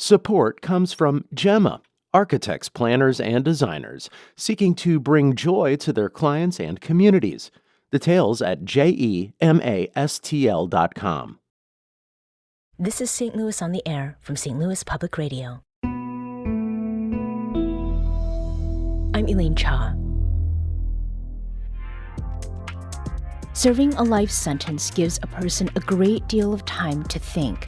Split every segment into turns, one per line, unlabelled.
Support comes from Gemma, architects, planners, and designers seeking to bring joy to their clients and communities. Details at gemastl.com.
This is St. Louis on the Air from St. Louis Public Radio. I'm Elaine Cha. Serving a life sentence gives a person a great deal of time to think.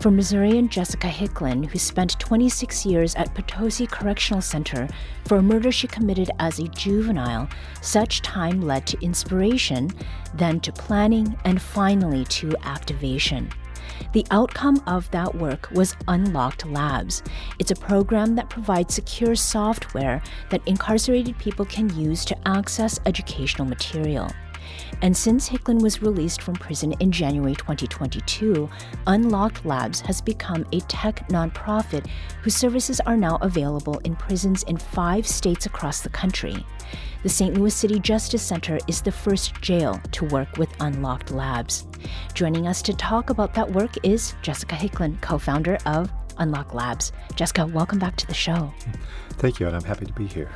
For Missourian Jessica Hicklin, who spent 26 years at Potosi Correctional Center for a murder she committed as a juvenile, such time led to inspiration, then to planning, and finally to activation. The outcome of that work was Unlocked Labs. It's a program that provides secure software that incarcerated people can use to access educational material. And since Hicklin was released from prison in January 2022, Unlocked Labs has become a tech nonprofit whose services are now available in prisons in 5 states across the country. The St. Louis City Justice Center is the first jail to work with Unlocked Labs. Joining us to talk about that work is Jessica Hicklin, co-founder of Unlocked Labs. Jessica, welcome back to the show.
Thank you, and I'm happy to be here.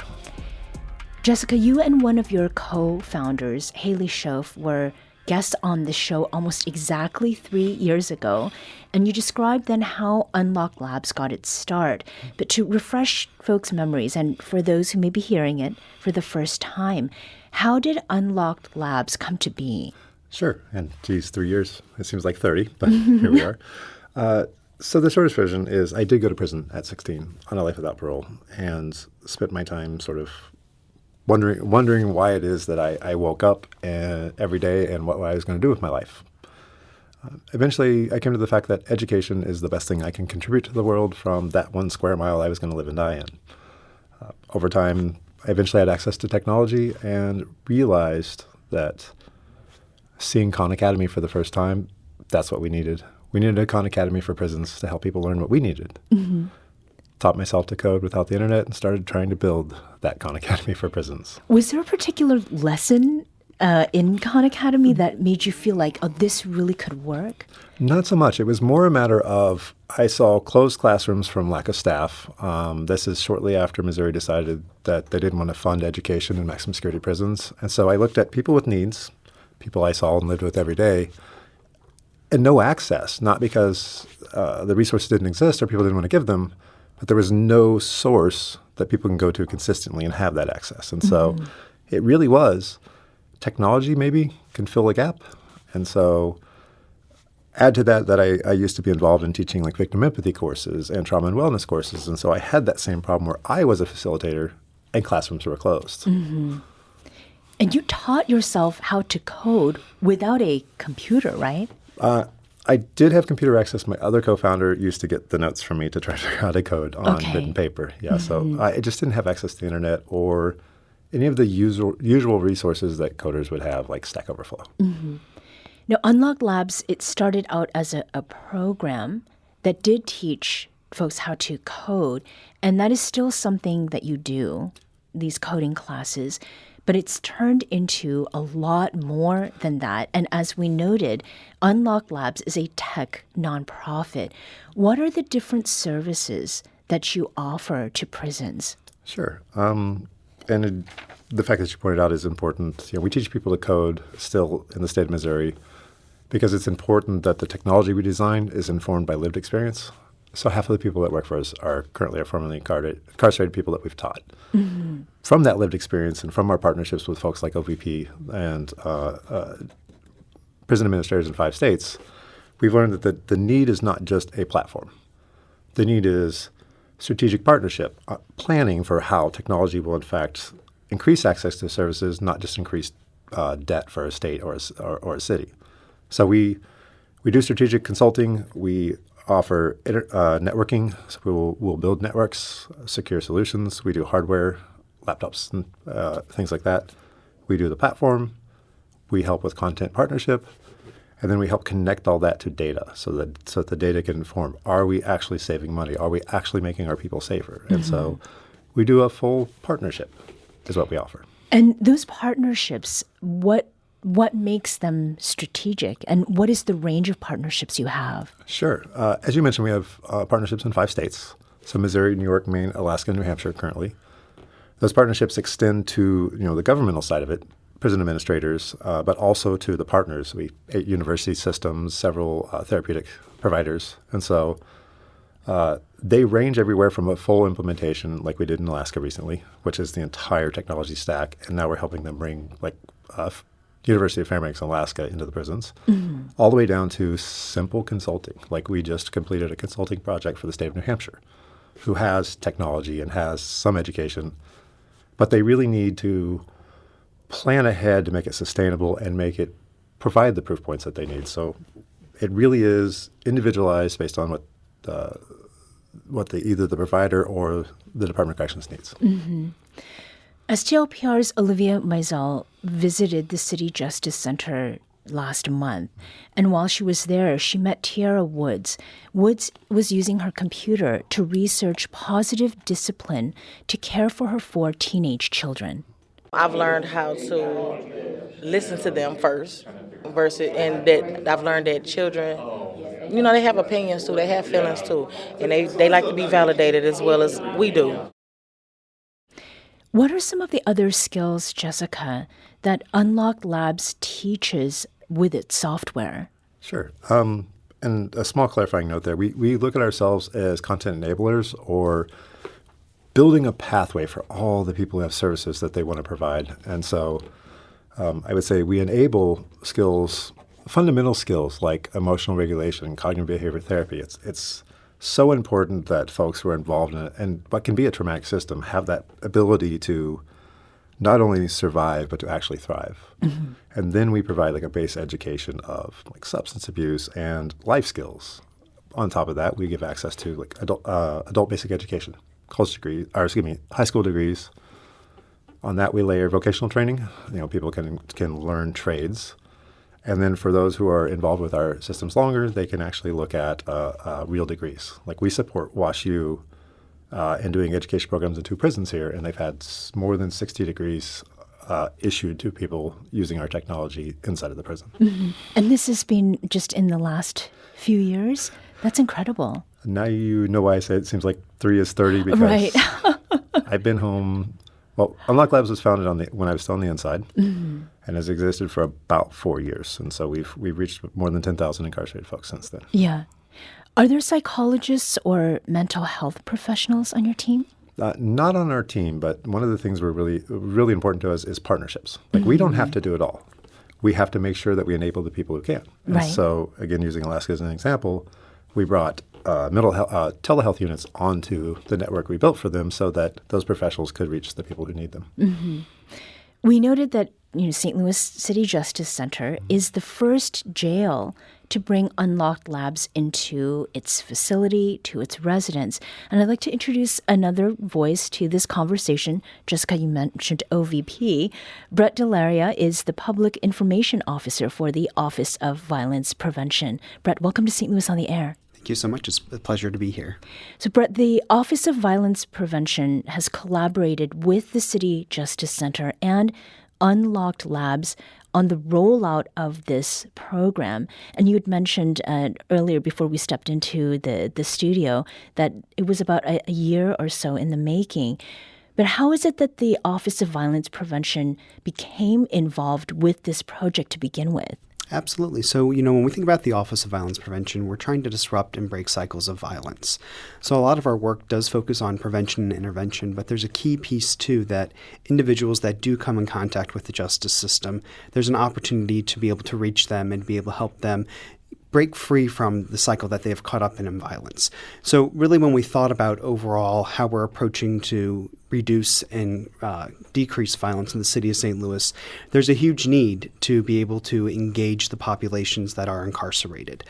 Jessica, you and one of your co-founders, Haley Schoaf, were guests on the show almost exactly 3 years ago, and you described then how Unlocked Labs got its start. But to refresh folks' memories, and for those who may be hearing it for the first time, how did Unlocked Labs come to be?
Sure, and geez, 3 years, it seems like 30, but here we are. So the shortest version is I did go to prison at 16 on a life without parole and spent my time sort of wondering why it is that I woke up every day and what I was going to do with my life. Eventually, I came to the fact that education is the best thing I can contribute to the world from that 1 square mile I was going to live and die in. Over time, I eventually had access to technology and realized that seeing Khan Academy for the first time, that's what we needed. We needed a Khan Academy for prisons to help people learn what we needed. Mm-hmm. Taught myself to code without the internet and started trying to build that Khan Academy for prisons.
Was there a particular lesson in Khan Academy that made you feel like, oh, this really could work?
Not so much. It was more a matter of I saw closed classrooms from lack of staff. This is shortly after Missouri decided that they didn't want to fund education in maximum security prisons. And so I looked at people with needs, people I saw and lived with every day, and no access, not because the resources didn't exist or people didn't want to give them, but there was no source that people can go to consistently and have that access. And so it really was technology maybe can fill a gap. And so add to that I used to be involved in teaching like victim empathy courses and trauma and wellness courses. And so I had that same problem where I was a facilitator and classrooms were closed.
Mm-hmm. And you taught yourself how to code without a computer, right?
I did have computer access. My other co-founder used to get the notes from me to try to figure out how to code on written paper. Yeah, so I just didn't have access to the internet or any of the usual resources that coders would have, like Stack Overflow.
Mm-hmm. Now, Unlocked Labs, it started out as a program that did teach folks how to code, and that is still something that you do, these coding classes. But it's turned into a lot more than that. And as we noted, Unlocked Labs is a tech nonprofit. What are the different services that you offer to prisons?
Sure. The fact that you pointed out is important. You know, we teach people to code still in the state of Missouri because it's important that the technology we design is informed by lived experience. So half of the people that work for us are currently formerly incarcerated people that we've taught. Mm-hmm. From that lived experience and from our partnerships with folks like OVP and prison administrators in 5 states, we've learned that the need is not just a platform. The need is strategic partnership, planning for how technology will in fact increase access to services, not just increase debt for a state or a city. So we do strategic consulting. We offer networking, so we'll build networks, secure solutions. We do hardware, laptops, and things like that. We do the platform. We help with content partnership. And then we help connect all that to data so that the data can inform, are we actually saving money? Are we actually making our people safer? Mm-hmm. And so we do a full partnership is what we offer.
And those partnerships, what what makes them strategic, and what is the range of partnerships you have?
Sure. As you mentioned, we have partnerships in 5 states. So Missouri, New York, Maine, Alaska, and New Hampshire currently. Those partnerships extend to the governmental side of it, prison administrators, but also to the partners. 8 university systems, several therapeutic providers. And so they range everywhere from a full implementation like we did in Alaska recently, which is the entire technology stack. And now we're helping them bring University of Fairbanks in Alaska into the prisons, all the way down to simple consulting. Like we just completed a consulting project for the state of New Hampshire, who has technology and has some education, but they really need to plan ahead to make it sustainable and provide the proof points that they need. So it really is individualized based on what either the provider or the Department of Corrections needs.
STLPR's Olivia Maisel visited the City Justice Center last month, and while she was there, she met Tiara Woods. Woods was using her computer to research positive discipline to care for her 4 teenage children.
I've learned how to listen to them first, and that I've learned that children, they have opinions too, they have feelings too, and they like to be validated as well as we do.
What are some of the other skills, Jessica, that Unlocked Labs teaches with its software?
Sure. And a small clarifying note there. We look at ourselves as content enablers or building a pathway for all the people who have services that they want to provide. And so I would say we enable skills, fundamental skills like emotional regulation, cognitive behavior therapy. It's so important that folks who are involved in it and what can be a traumatic system have that ability to not only survive but to actually thrive. And then we provide a base education of substance abuse and life skills. On top of that, we give access to adult basic education, high school degrees. On that, we layer vocational training. People can learn trades. And then for those who are involved with our systems longer, they can actually look at real degrees. Like we support WashU in doing education programs in 2 prisons here, and they've had more than 60 degrees issued to people using our technology inside of the prison.
And this has been just in the last few years? That's incredible.
Now you know why I say it seems like 3 is 30 because
right.
I've been home. Well, Unlocked Labs was founded when I was still on the inside and has existed for about 4 years. And so we've reached more than 10,000 incarcerated folks since then.
Yeah. Are there psychologists or mental health professionals on your team?
Not on our team, but one of the things really important to us is partnerships. We don't have to do it all. We have to make sure that we enable the people who can. And so, again, using Alaska as an example, we brought telehealth units onto the network we built for them so that those professionals could reach the people who need them.
We noted that St. Louis City Justice Center is the first jail to bring Unlocked Labs into its facility, to its residents. And I'd like to introduce another voice to this conversation. Jessica, you mentioned OVP. Bretton Delaria is the Public Information Officer for the Office of Violence Prevention. Brett, welcome to St. Louis on the Air.
Thank you so much. It's a pleasure to be here.
So, Brett, the Office of Violence Prevention has collaborated with the City Justice Center and Unlocked Labs on the rollout of this program. And you had mentioned earlier before we stepped into the studio that it was about a year or so in the making. But how is it that the Office of Violence Prevention became involved with this project to begin with?
Absolutely. So, when we think about the Office of Violence Prevention, we're trying to disrupt and break cycles of violence. So a lot of our work does focus on prevention and intervention, but there's a key piece, too, that individuals that do come in contact with the justice system, there's an opportunity to be able to reach them and be able to help them break free from the cycle that they have caught up in violence. So really when we thought about overall how we're approaching to reduce and decrease violence in the city of St. Louis, there's a huge need to be able to engage the populations that are incarcerated.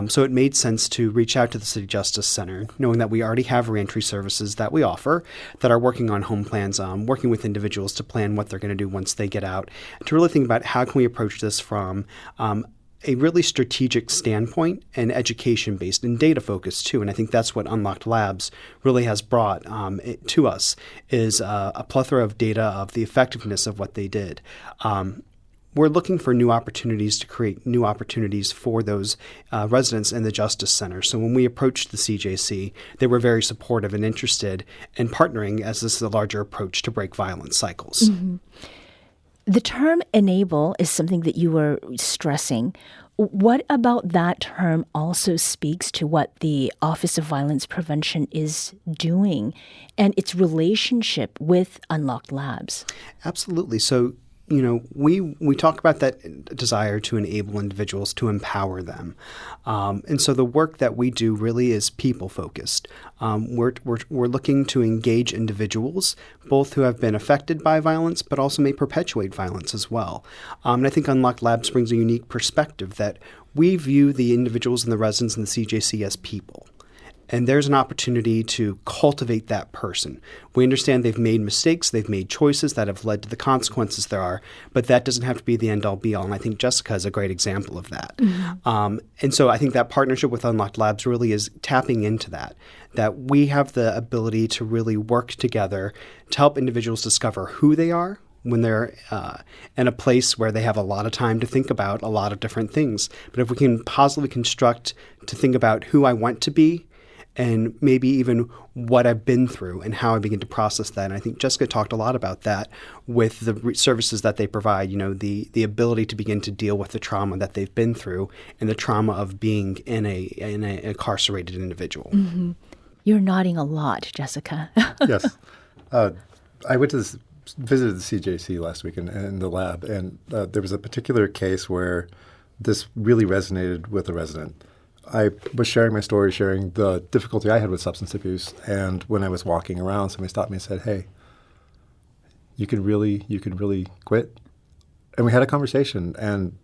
So it made sense to reach out to the City Justice Center, knowing that we already have reentry services that we offer that are working on home plans, working with individuals to plan what they're going to do once they get out, and to really think about how can we approach this from a really strategic standpoint and education-based and data-focused too. And I think that's what Unlocked Labs really has brought to us is a plethora of data of the effectiveness of what they did. we're looking for new opportunities to create new opportunities for those residents in the Justice Center. So when we approached the CJC, they were very supportive and interested in partnering as this is a larger approach to break violence cycles.
Mm-hmm. The term enable is something that you were stressing. What about that term also speaks to what the Office of Violence Prevention is doing and its relationship with Unlocked Labs?
Absolutely. So, we talk about that desire to enable individuals, to empower them. And so the work that we do really is people-focused. We're looking to engage individuals, both who have been affected by violence, but also may perpetuate violence as well. And I think Unlocked Labs brings a unique perspective that we view the individuals and the residents in the CJC as people. And there's an opportunity to cultivate that person. We understand they've made mistakes, they've made choices that have led to the consequences there are, but that doesn't have to be the end-all be-all. And I think Jessica is a great example of that. Mm-hmm. And so I think that partnership with Unlocked Labs really is tapping into that we have the ability to really work together to help individuals discover who they are when they're in a place where they have a lot of time to think about a lot of different things. But if we can positively construct to think about who I want to be, and maybe even what I've been through and how I begin to process that. And I think Jessica talked a lot about that with the services that they provide, the ability to begin to deal with the trauma that they've been through and the trauma of being in a incarcerated individual.
Mm-hmm. You're nodding a lot, Jessica.
Yes. I went to visited the CJC last week in the lab, and there was a particular case where this really resonated with a resident. I was sharing my story, sharing the difficulty I had with substance abuse, and when I was walking around, somebody stopped me and said, "Hey, you can really quit?" And we had a conversation, and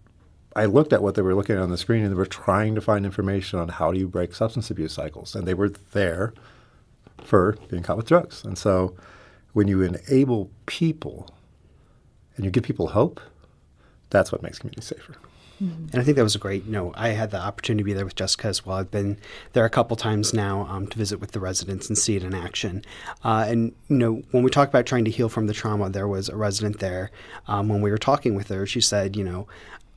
I looked at what they were looking at on the screen, and they were trying to find information on how do you break substance abuse cycles, and they were there for being caught with drugs. And so when you enable people and you give people hope, that's what makes communities safer.
Mm-hmm. And I think that was a great, I had the opportunity to be there with Jessica as well. I've been there a couple times now to visit with the residents and see it in action. And when we talk about trying to heal from the trauma, there was a resident there. When we were talking with her, she said,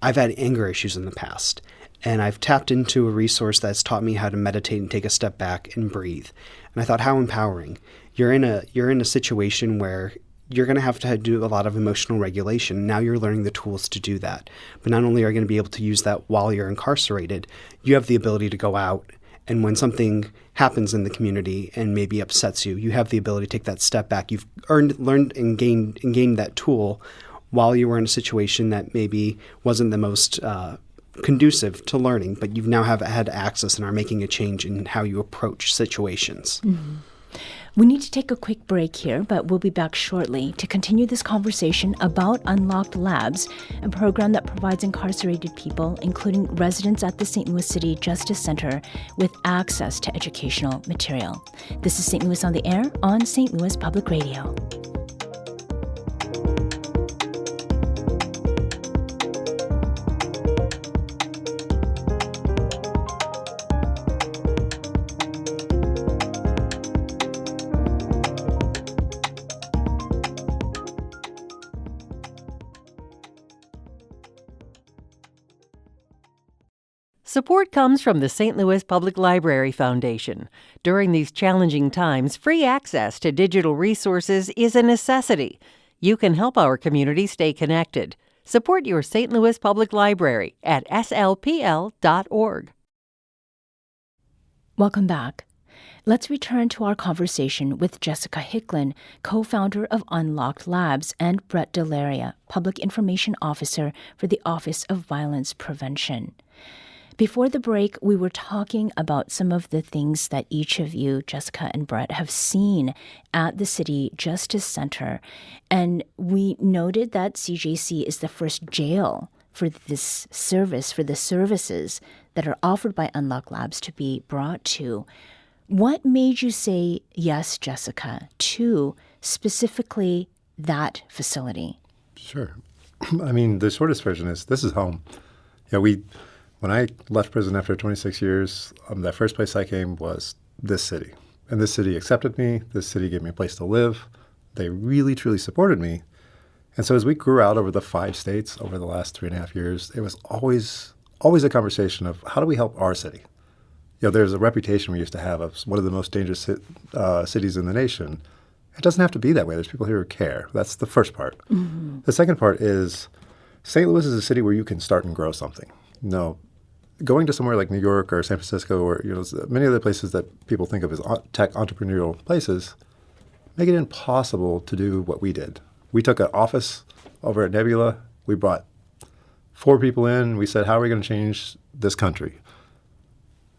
I've had anger issues in the past, and I've tapped into a resource that's taught me how to meditate and take a step back and breathe. And I thought, how empowering. You're in a situation where you're going to have to do a lot of emotional regulation. Now you're learning the tools to do that. But not only are you going to be able to use that while you're incarcerated, you have the ability to go out, and when something happens in the community and maybe upsets you, you have the ability to take that step back. You've learned and gained that tool while you were in a situation that maybe wasn't the most conducive to learning, but you've now have had access and are making a change in how you approach situations.
Mm-hmm. We need to take a quick break here, but we'll be back shortly to continue this conversation about Unlocked Labs, a program that provides incarcerated people, including residents at the St. Louis City Justice Center, with access to educational material. This is St. Louis on the Air on St. Louis Public Radio.
Support comes from the St. Louis Public Library Foundation. During these challenging times, free access to digital resources is a necessity. You can help our community stay connected. Support your St. Louis Public Library at slpl.org.
Welcome back. Let's return to our conversation with Jessica Hicklin, co-founder of Unlocked Labs, and Bretton Delaria, Public Information Officer for the Office of Violence Prevention. Before the break, we were talking about some of the things that each of you, Jessica and Brett, have seen at the City Justice Center. And we noted that CJC is the first jail for this service, for the services that are offered by Unlocked Labs to be brought to. What made you say yes, Jessica, to specifically that facility?
Sure. I mean, the shortest version is this is home. When I left prison after 26 years, the first place I came was this city. And this city accepted me. This city gave me a place to live. They really, truly supported me. And so as we grew out over the 5 states over the last 3.5 years, it was always a conversation of how do we help our city? There's a reputation we used to have of one of the most dangerous cities in the nation. It doesn't have to be that way. There's people here who care. That's the first part. Mm-hmm. The second part is St. Louis is a city where you can start and grow something. Going to somewhere like New York or San Francisco or many of the places that people think of as tech entrepreneurial places make it impossible to do what we did. We took an office over at Nebula. We brought 4 people in. We said, how are we going to change this country?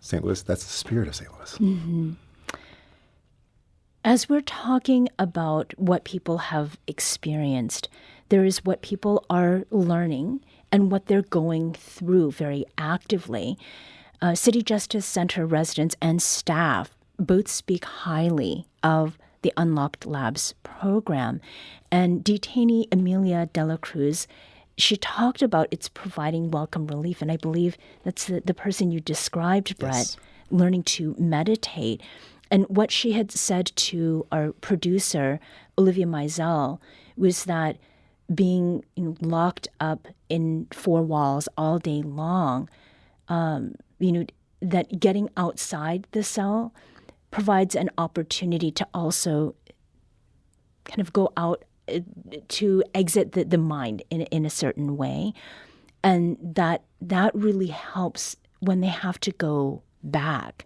St. Louis, that's the spirit of St. Louis.
Mm-hmm. As we're talking about what people have experienced, there is what people are learning and what they're going through very actively. City Justice Center residents and staff both speak highly of the Unlocked Labs program. And detainee Amelia Dela Cruz, she talked about its providing welcome relief. And I believe that's the person you described, Brett, yes. Learning to meditate. And what she had said to our producer, Olivia Mizell, was that being locked up in 4 walls all day long, that getting outside the cell provides an opportunity to also kind of go out to exit the mind in a certain way. And that really helps when they have to go back.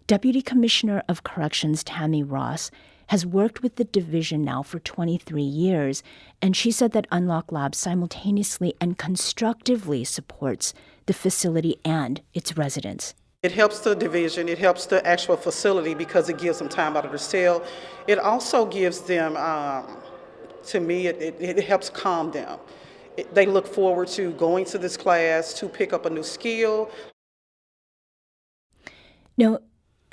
Deputy Commissioner of Corrections Tammy Ross has worked with the division now for 23 years, and she said that Unlock Labs simultaneously and constructively supports the facility and its residents.
It helps the division, it helps the actual facility because it gives them time out of the cell. It also gives them, to me, it helps calm them. They look forward to going to this class to pick up a new skill.
Now,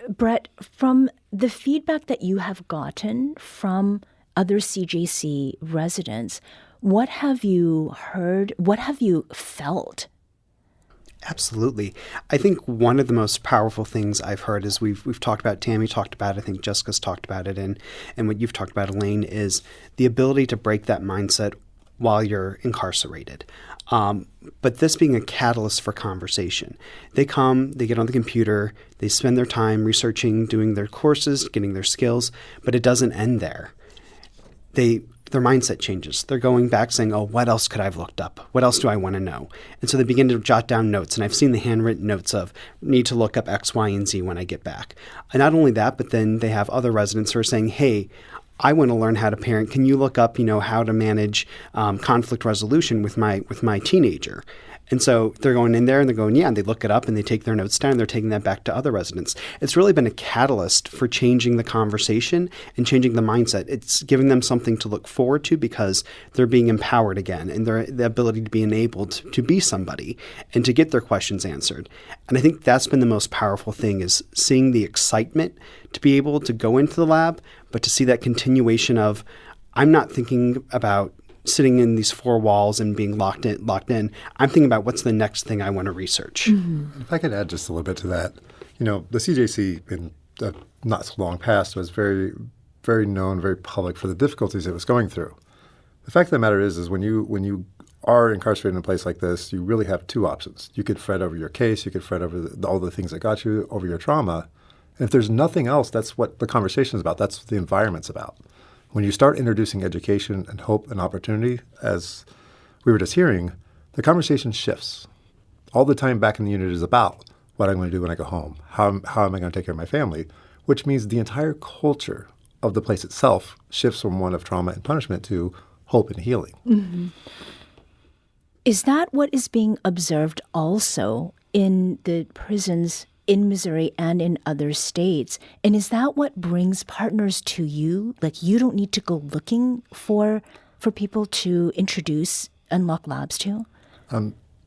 Brett, from the feedback that you have gotten from other CJC residents, what have you heard? What have you felt?
Absolutely. I think one of the most powerful things I've heard is we've talked about, Tammy talked about it, I think Jessica's talked about it, and what you've talked about, Elaine, is the ability to break that mindset while you're incarcerated. But this being a catalyst for conversation. They come, they get on the computer, they spend their time researching, doing their courses, getting their skills, but it doesn't end there. Their mindset changes. They're going back saying, oh, what else could I have looked up? What else do I want to know? And so they begin to jot down notes. And I've seen the handwritten notes of need to look up X, Y, and Z when I get back. And not only that, but then they have other residents who are saying, hey, I want to learn how to parent. Can you look up, how to manage conflict resolution with my teenager? And so they're going in there and they're going, yeah, and they look it up and they take their notes down and they're taking that back to other residents. It's really been a catalyst for changing the conversation and changing the mindset. It's giving them something to look forward to because they're being empowered again and the ability to be enabled to be somebody and to get their questions answered. And I think that's been the most powerful thing is seeing the excitement to be able to go into the lab, but to see that continuation of I'm not thinking about sitting in these 4 walls and being locked in. I'm thinking about what's the next thing I want to research.
Mm-hmm. If I could add just a little bit to that, the CJC in the not so long past was very, very known, very public for the difficulties it was going through. The fact of the matter is when you are incarcerated in a place like this, you really have 2 options. You could fret over your case, you could fret over all the things that got you, over your trauma. And if there's nothing else, that's what the conversation is about. That's what the environment's about. When you start introducing education and hope and opportunity, as we were just hearing, the conversation shifts. All the time back in the unit is about what I'm going to do when I go home, how am I going to take care of my family, which means the entire culture of the place itself shifts from one of trauma and punishment to hope and healing.
Mm-hmm. Is that what is being observed also in the prisons in Missouri and in other states? And is that what brings partners to you? Like you don't need to go looking for people to introduce Unlock Labs to?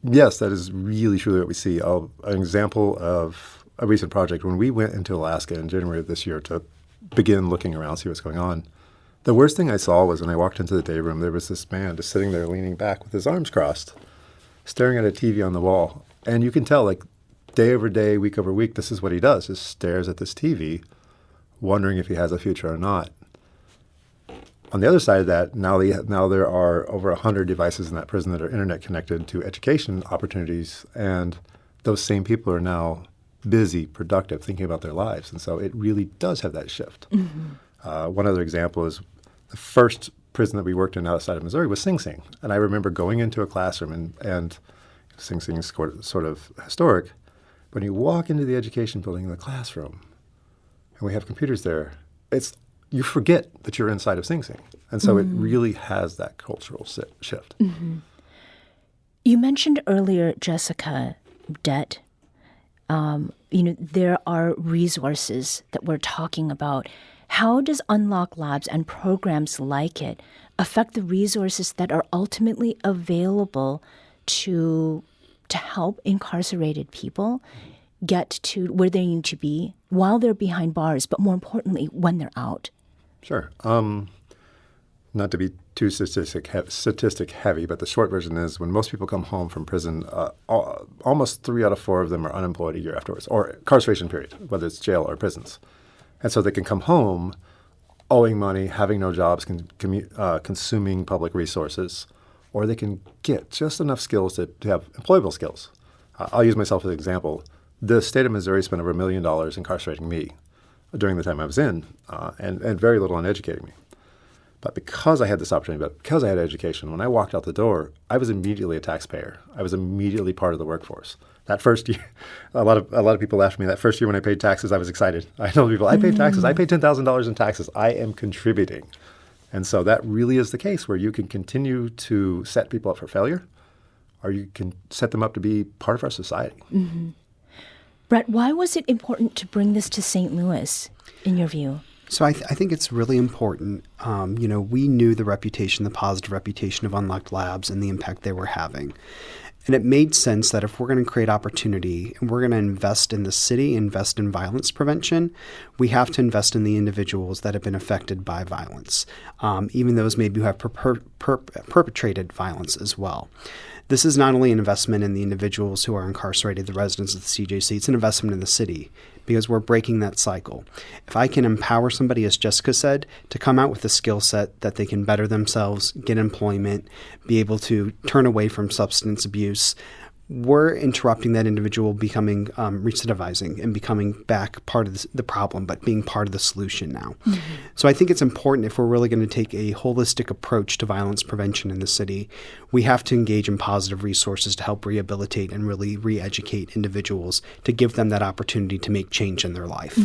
Yes, that is really truly what we see. An example of a recent project, when we went into Alaska in January of this year to begin looking around, see what's going on, the worst thing I saw was when I walked into the day room, there was this man just sitting there leaning back with his arms crossed, staring at a TV on the wall. And you can tell, day over day, week over week, this is what he does, just stares at this TV, wondering if he has a future or not. On the other side of that, now there are over 100 devices in that prison that are internet connected to education opportunities, and those same people are now busy, productive, thinking about their lives. And so it really does have that shift. One other example is the first prison that we worked in outside of Missouri was Sing Sing. And I remember going into a classroom, and Sing Sing is sort of historic. When you walk into the education building in the classroom, and we have computers there, you forget that you're inside of Sing Sing. And so it really has that cultural shift.
You mentioned earlier, Jessica, debt. There are resources that we're talking about. How does Unlock Labs and programs like it affect the resources that are ultimately available to help incarcerated people get to where they need to be while they're behind bars, but more importantly, when they're out?
Sure. Not to be too statistic heavy, but the short version is when most people come home from prison, almost 3 out of 4 of them are unemployed a year afterwards, or incarceration period, whether it's jail or prisons. And so they can come home owing money, having no jobs, consuming public resources, or they can get just enough skills to have employable skills. I'll use myself as an example. The state of Missouri spent over $1 million incarcerating me during the time I was in, and very little on educating me. But because I had this opportunity, because I had education, when I walked out the door, I was immediately a taxpayer. I was immediately part of the workforce. That first year, a lot of people laughed at me. That first year when I paid taxes, I was excited. I told people, I paid taxes. I paid $10,000 in taxes. I am contributing. And so that really is the case where you can continue to set people up for failure, or you can set them up to be part of our society.
Brett, why was it important to bring this to St. Louis, in your view?
So I think it's really important. We knew the positive reputation of Unlocked Labs and the impact they were having. And it made sense that if we're going to create opportunity and we're going to invest in the city, invest in violence prevention, we have to invest in the individuals that have been affected by violence, even those maybe who have perpetrated violence as well. This is not only an investment in the individuals who are incarcerated, the residents of the CJC, it's an investment in the city because we're breaking that cycle. If I can empower somebody, as Jessica said, to come out with a skill set that they can better themselves, get employment, be able to turn away from substance abuse, we're interrupting that individual becoming recidivizing and becoming back part of the problem, but being part of the solution now. So I think it's important if we're really going to take a holistic approach to violence prevention in the city, we have to engage in positive resources to help rehabilitate and really re-educate individuals to give them that opportunity to make change in their life.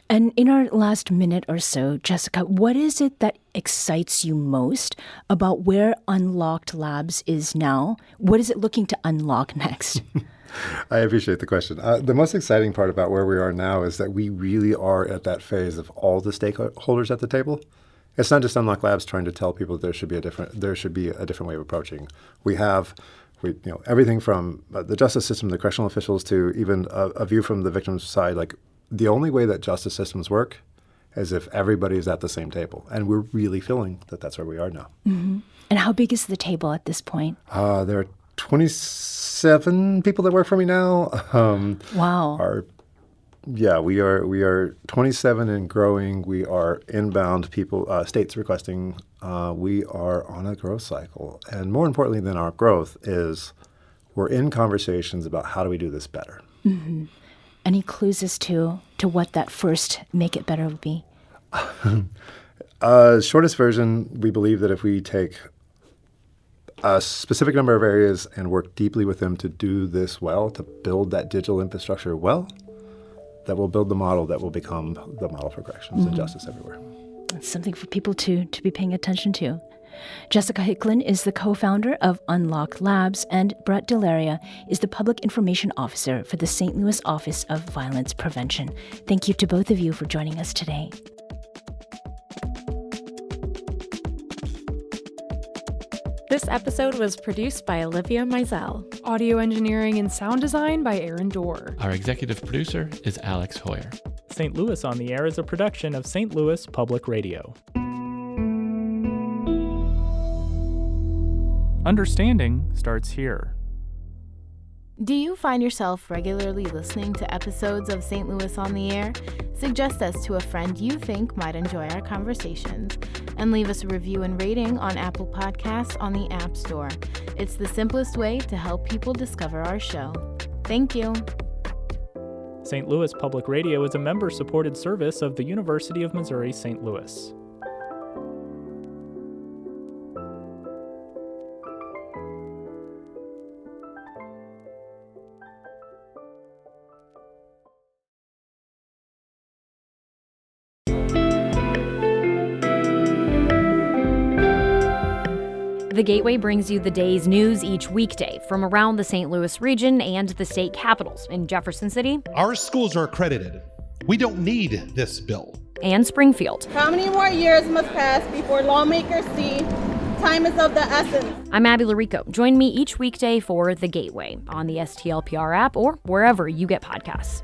And in our last minute or so, Jessica, what is it that excites you most about where Unlocked Labs is now? What is it looking to unlock next?
I appreciate the question. The most exciting part about where we are now is that we really are at that phase of all the stakeholders at the table. It's not just Unlocked Labs trying to tell people that there should be a different way of approaching. We have everything from the justice system, the correctional officials, to even a view from the victim's side, like the only way that justice systems work is if everybody is at the same table. And we're really feeling that that's where we are now.
And how big is the table at this point?
There are 27 people that work for me now.
Wow.
We are 27 and growing. We are inbound people, states requesting. We are on a growth cycle. And more importantly than our growth is we're in conversations about how do we do this better.
Any clues as to what that first make it better would be?
Shortest version, we believe that if we take a specific number of areas and work deeply with them to do this well, to build that digital infrastructure well, that will build the model that will become the model for corrections and justice everywhere.
That's something for people to be paying attention to. Jessica Hicklin is the co-founder of Unlock Labs, and Bretton Delaria is the Public Information Officer for the St. Louis Office of Violence Prevention. Thank you to both of you for joining us today.
This episode was produced by Olivia Mizell.
Audio engineering and sound design by Aaron Dorr.
Our executive producer is Alex Hoyer.
St. Louis on the Air is a production of St. Louis Public Radio. Understanding starts here.
Do you find yourself regularly listening to episodes of St. Louis on the Air? Suggest us to a friend you think might enjoy our conversations, and leave us a review and rating on Apple Podcasts on the App Store. It's the simplest way to help people discover our show. Thank you.
St. Louis Public Radio is a member-supported service of the University of Missouri St. Louis.
The Gateway brings you the day's news each weekday from around the St. Louis region and the state capitals in Jefferson City.
Our schools are accredited. We don't need this bill.
And Springfield.
How many more years must pass before lawmakers see time is of the essence?
I'm Abby Larico. Join me each weekday for The Gateway on the STLPR app or wherever you get podcasts.